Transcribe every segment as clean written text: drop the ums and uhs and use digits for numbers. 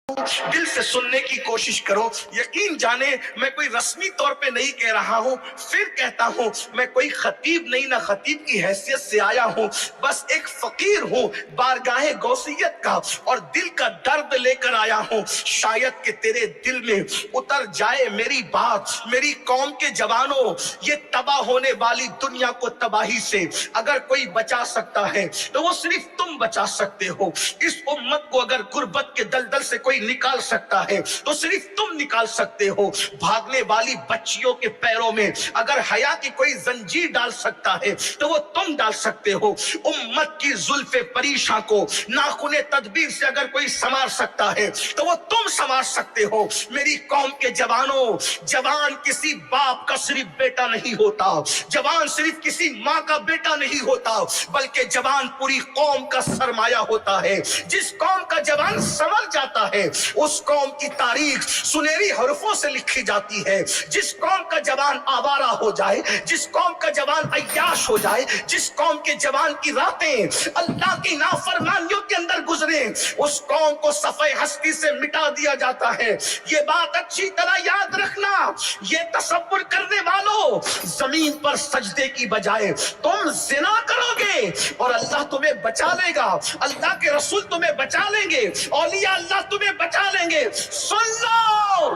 دل سے سننے کی کوشش کرو. یقین جانے میں کوئی رسمی طور پہ نہیں کہہ رہا ہوں, پھر کہتا ہوں میں کوئی خطیب نہیں, نہ خطیب کی حیثیت سے آیا ہوں, بس ایک فقیر ہوں بارگاہ غوثیت کا, اور دل کا درد لے کر آیا ہوں. شاید کہ تیرے دل میں اتر جائے میری بات. میری قوم کے جوانوں, یہ تباہ ہونے والی دنیا کو تباہی سے اگر کوئی بچا سکتا ہے تو وہ صرف تم بچا سکتے ہو. اس امت کو اگر غربت کے دلدل سے کوئی نکال سکتا ہے تو صرف تم نکال سکتے ہو. بھاگنے والی بچیوں کے پیروں میں اگر حیا کی کوئی زنجیر ڈال سکتا ہے تو وہ تم ڈال سکتے ہو. امت کی زلف پریشاں کو ناخن تدبیر سے اگر کوئی سنوار سکتا ہے تو وہ تم سنوار سکتے ہو. میری قوم کے جوانوں, جوان کسی باپ کا صرف بیٹا نہیں ہوتا, جوان صرف کسی ماں کا بیٹا نہیں ہوتا, بلکہ جوان پوری قوم کا سرمایہ ہوتا ہے. جس قوم کا جوان سنور جاتا ہے اس قوم کی تاریخ سنہری حرفوں سے لکھی جاتی ہے. جس قوم کا جوان آوارہ ہو جائے, جس قوم کا جوان عیاش ہو جائے, جس قوم کے جوان کی راتیں اللہ کی نافرمانیوں کے اندر گزرے, اس قوم کو صفحہ ہستی سے مٹا دیا جاتا ہے. یہ بات اچھی طرح یاد رکھنا. یہ تصور کرنے والوں, زمین پر سجدے کی بجائے تم زنا کرو گے اور اللہ تمہیں بچا لے گا, اللہ کے رسول تمہیں بچا لیں گے, اولیاء اللہ تمہیں بچا لیں گے. سن لو,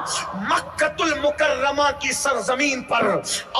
مکۃ المکرمہ کی سرزمین پر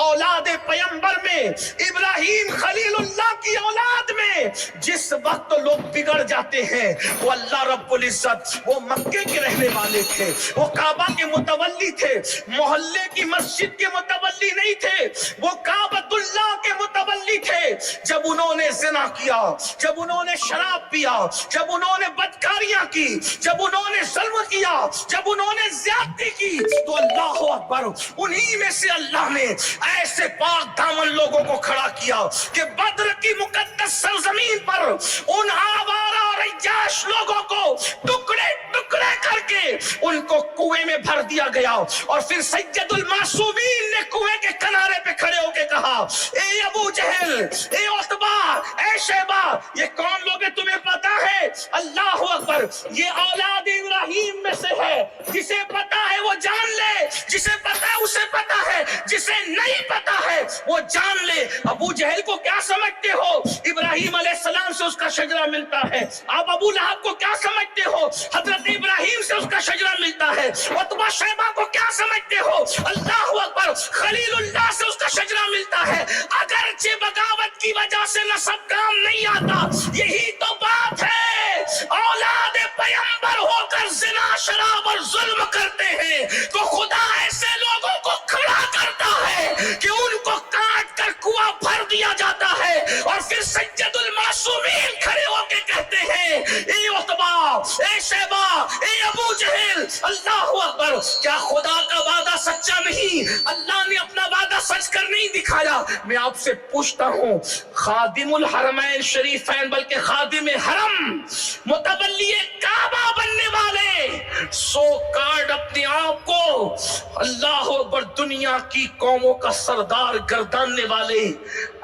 اولاد پیمبر میں, ابراہیم خلیل اللہ کی اولاد میں جس وقت لوگ بگڑ جاتے ہیں, وہ اللہ رب العزت, وہ مکے کے رہنے والے تھے, وہ کعبہ کے متولی تھے, محلے کی مسجد کے متولی نہیں تھے, وہ کعبۃ اللہ کے متولی تھے. جب انہوں نے زنا کیا, جب انہوں نے شراب پیا, جب انہوں نے بدکاریاں کی, جب انہوں نے ظلم کیا, جب انہوں نے زیادتی کی, تو اللہ اکبر, انہی میں سے اللہ نے ایسے پاک دامن لوگوں کو کھڑا کیا کہ بدر کی مقدس سرزمین پر ان آوارہ اور عیاش لوگوں کو ٹکڑے ٹکڑے کر کے ان کو کنویں میں بھر دیا گیا. اور پھر سید المعصومین نے کنویں کے کنارے پہ کھڑے ہو کے کہا, اے ابو جہل, اے عتبہ, اے شیبہ, یہ کون لوگ ہیں تمہیں پتا ہے؟ اللہ اکبر, یہ اولاد ابراہیم میں سے ہے. جسے پتا ہے وہ جان لے, جسے پتا ہے اسے پتا ہے, جسے نہیں پتا ہے وہ جان لے. ابو جہل کو کیا سمجھتے ہو؟ ابراہیم علیہ السلام سے اس کا شجرہ ملتا ہے. آپ ابو لہب کو کیا سمجھتے ہو؟ حضرت ابراہیم سے اس کا شجرہ ملتا ہے. عتبہ شیبہ کو کیا سمجھتے ہو؟ اللہ اکبر, خلیل اللہ سے اس کا شجرہ ملتا ہے. اگرچہ بغاوت کی وجہ سے نسب کام نہیں آتا, یہی تو بات ہے. اولاد پیمبر ہو کر زنا, شراب اور ظلم کرتے ہیں تو خدا ایسے لوگوں کو کھڑا کرتا ہے کہ ان کو کاٹ کر کنواں بھر دیا جاتا ہے. اور پھر سید المعصومین کھڑے ہو کے کہتے ہیں, اے عتبہ, اے شیبہ, اے ابو جہل, اللہ اکبر, کیا خدا کا وعدہ سچا نہیں؟ اللہ نے اپنا وعدہ سچ کر نہیں دکھایا. میں آپ سے پوچھتا ہوں, خادم الحرمین شریفین بلکہ خادم حرم, متولی کعبہ بننے والے, سو کارڈ اپنے آپ کو اللہ اکبر دنیا کی قوموں کا سردار گرداننے والے,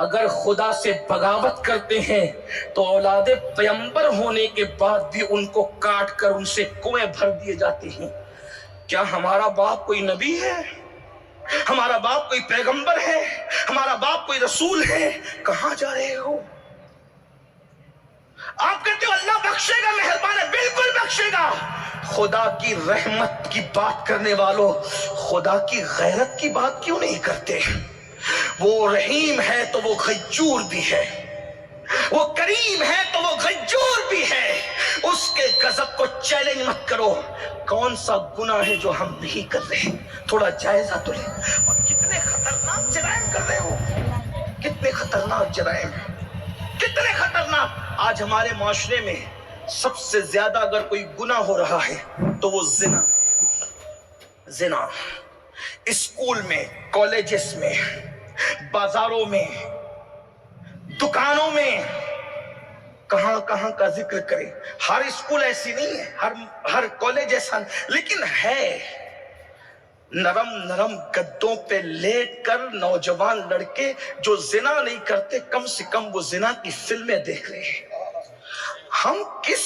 اگر خدا سے بغاوت کرتے ہیں تو اولاد پیمبر ہونے کے بعد بھی ان کو کاٹ کر ان سے کنویں بھر دیے جاتے ہیں. کیا ہمارا باپ کوئی نبی ہے؟ ہمارا باپ کوئی پیغمبر ہے؟ ہمارا باپ کوئی رسول ہے؟ کہاں جا رہے ہو؟ آپ کہتے ہو اللہ بخشے گا, مہربان ہے, بالکل بخشے گا. خدا کی رحمت کی بات کرنے والوں, خدا کی غیرت کی بات کیوں نہیں کرتے؟ وہ رحیم ہے تو وہ غیور بھی ہے, وہ کریم ہے تو وہ غیور بھی ہے. اس کے غضب کو چیلنج مت کرو. کون سا گناہ ہے جو ہم نہیں کر رہے؟ تھوڑا جائزہ تو لیں. اور کتنے خطرناک جرائم کر رہے ہو, کتنے خطرناک جرائم, کتنے خطرناک. آج ہمارے معاشرے میں سب سے زیادہ اگر کوئی گناہ ہو رہا ہے تو وہ زنا. زنا اسکول میں, کالجز میں, بازاروں میں, دکانوں میں, کہاں کہاں کا ذکر کریں. ہر اسکول ایسی نہیں ہے, ہر کالج ایسا, لیکن ہے. نرم نرم گدوں پہ لیٹ کر نوجوان لڑکے جو زنا نہیں کرتے, کم سے کم وہ زنا کی فلمیں دیکھ رہے ہیں. ہم کس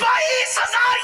22,000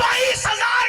22,000